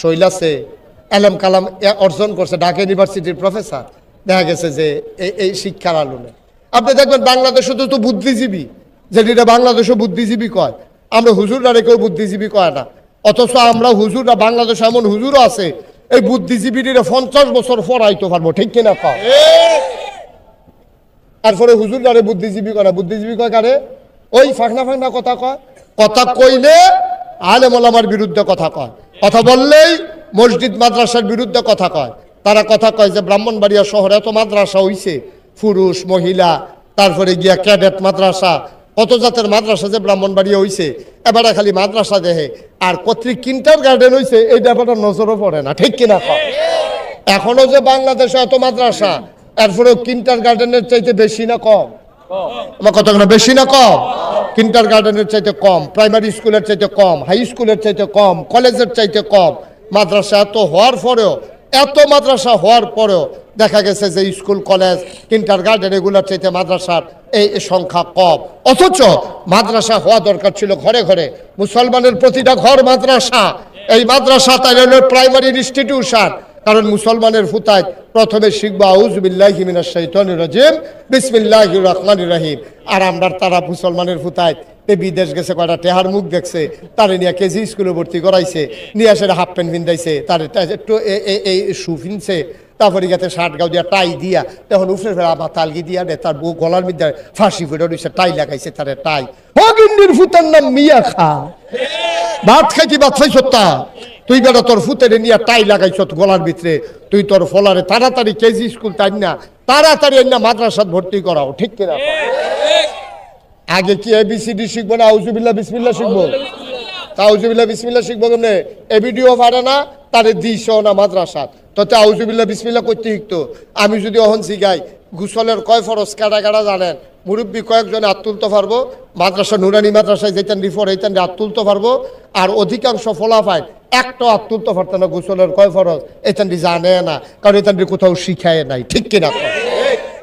শৈলাসে এলএম কালাম অর্জন করছে, ঢাকা ইউনিভার্সিটির প্রফেসর। দেখা গেছে যে এই শিক্ষার আলোনে আপনি দেখবেন বাংলাদেশে তো বুদ্ধিজীবী, যেটা বাংলাদেশও বুদ্ধিজীবী কয়, আমরা হুজুররা কেউ বুদ্ধিজীবী কয় না। অথচ আমরা হুজুররা, বাংলাদেশে এমন হুজুরও আছে এই বুদ্ধিজীবীরা 50 বছর পড়াইতে পারবো, ঠিক কিনা কয়? তারপরে হুজুররা বুদ্ধিজীবী করে, বুদ্ধিজীবী কয় কারে? ওই ফাঁকনা ফাঁকনা কথা কয়, কথা কইলে আলেম ওলামার বিরুদ্ধে কথা কয়, কথা বললেই মসজিদ মাদ্রাসার বিরুদ্ধে কথা কয়। তারা কথা কয় যে ব্রাহ্মণবাড়িয়া শহরে এত মাদ্রাসা হইছে, পুরুষ মহিলা, তারপরে গিয়া ক্যাডেট মাদ্রাসা, কত জাতের মাদ্রাসা যে ব্রাহ্মণবাড়িয়া হইছে। এবারে খালি মাদ্রাসা দেখে আর কর্তৃক কিন্টার গার্ডেন হইছে, এই ব্যাপারটা নজরও পড়ে না, ঠিক কিনা কয়? এখনো যে বাংলাদেশে এত মাদ্রাসা, এরপরেও কিন্টার গার্ডেনের চাইতে বেশি না কম? আমার কথা বেশি না কম? কিন্টার গার্ডেনের চাইতে কম, প্রাইমারি স্কুলের চাইতে কম, হাই স্কুলের চাইতে কম, কলেজের চাইতে কম। মাদ্রাসা এত হওয়ার পরেও, এত মাদ্রাসা হওয়ার পরেও দেখা গেছে যে স্কুল কলেজ কিন্টার গার্ডেন এগুলোর চাইতে মাদ্রাসার এই সংখ্যা কম। অথচ মাদ্রাসা হওয়া দরকার ছিল ঘরে ঘরে, মুসলমানের প্রতিটা ঘর মাদ্রাসা। এই মাদ্রাসা তাই হলো প্রাইমারি ইনস্টিটিউশন, কারণ মুসলমানের ফুতায় প্রথমে শিখবো আউযু বিল্লাহি মিনাশ শাইতানির রাজিম বিসমিল্লাহির রহমানির রহিম। আর আমরা তারা মুসলমানের ফুতায় বিদেশ গেছে, কয়টা টেহার মুখ দেখছে, তারে নিয়ে কেজি স্কুলে ভর্তি করাইছে, নিয়ে আসে হাফ প্যান্ট পিন্ধাইছে, তার একটু এই শু ফিনছে, তারপরে গেছে শার্ট গাও দিয়া টাই দিয়া, তখন উফরে ফেরা আবার তালগি দিয়া দে, তার বউ গলার মধ্যে ফাঁসি ফেটে রয়েছে, টাই লাগাইছে তারে টাই। হগিন্দির ফুতার নাম মিয়া খা, ভাত খাইছি ভাত খাইছ তা, তুই বেটা তোর ফুতেরে নিয়ে টাই লাগাইছ গলার ভিতরে, তুই তোর ফলারে তাড়াতাড়ি কেজি স্কুল তাই না, তাড়াতাড়ি না মাদ্রাসাত ভর্তি করাও, ঠিক কিনা? আগে কি এবিসিডি শিখবো না আউযুবিল্লাহ বিসমিল্লাহ শিখবো? আউযুবিল্লাহ বিসমিল্লাহ শিখবো কেমনে? এ ভিডিও পারে না, তারে দিছ না মাদ্রাসাত, তো আউযুবিল্লাহ বিসমিল্লাহ করতে শিখতো। আমি যদি অহন শিখাই গোসলের কয় ফরজ কাটা কাটা জানেন, মুরব্বী কয়েকজনে হাত তুলতে পারবো, মাদ্রাসা নুরানি মাদ্রাসায় যেতেন রিফর হইতেন হাত তুলতে পারবো, আর অধিকাংশ ফলাফায় একটা হাত তুলতে পারতো না গোসলের কয় ফরজ, এতেন জানে না, কারণ এতেন কোথাও শিখায় নাই, ঠিক কিনা?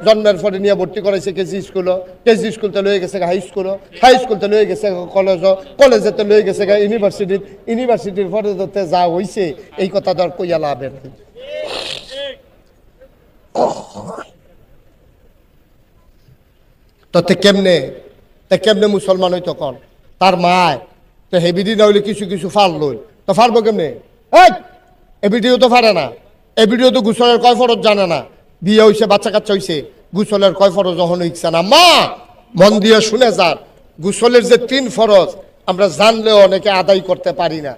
জন্মের পরে নিয়ে ভর্তি করাইছে কেজি স্কুলও, কেজি স্কুলতে লয়ে গেছে হাই স্কুলও, হাই স্কুলতে লয়ে গেছে কলেজও, কলেজেতে লয়ে গেছে ইউনিভার্সিটির, ইউনিভার্সিটির পরে যা হয়েছে এই কথা ধর কইয়া লাভের নেই। তো কেমনে মুসলমান হই? তখন তার মায় তো হেবিডি না হইলে কিছু কিছু ফাল লই, তো ফারবো কেমনে? এ ভিডিও তো পারে না, এ ভিডিও তো গোসলের কয় ফরজ জানে না, বিয়ে হইছে বাচ্চা কাচ্চা হইছে, গোসলের কয় ফরজ যখন হইছে না। মা মন দিয়ে শুনে যান, গোসলের যে 3 ফরজ আমরা জানলেও অনেকে আদায় করতে পারি না।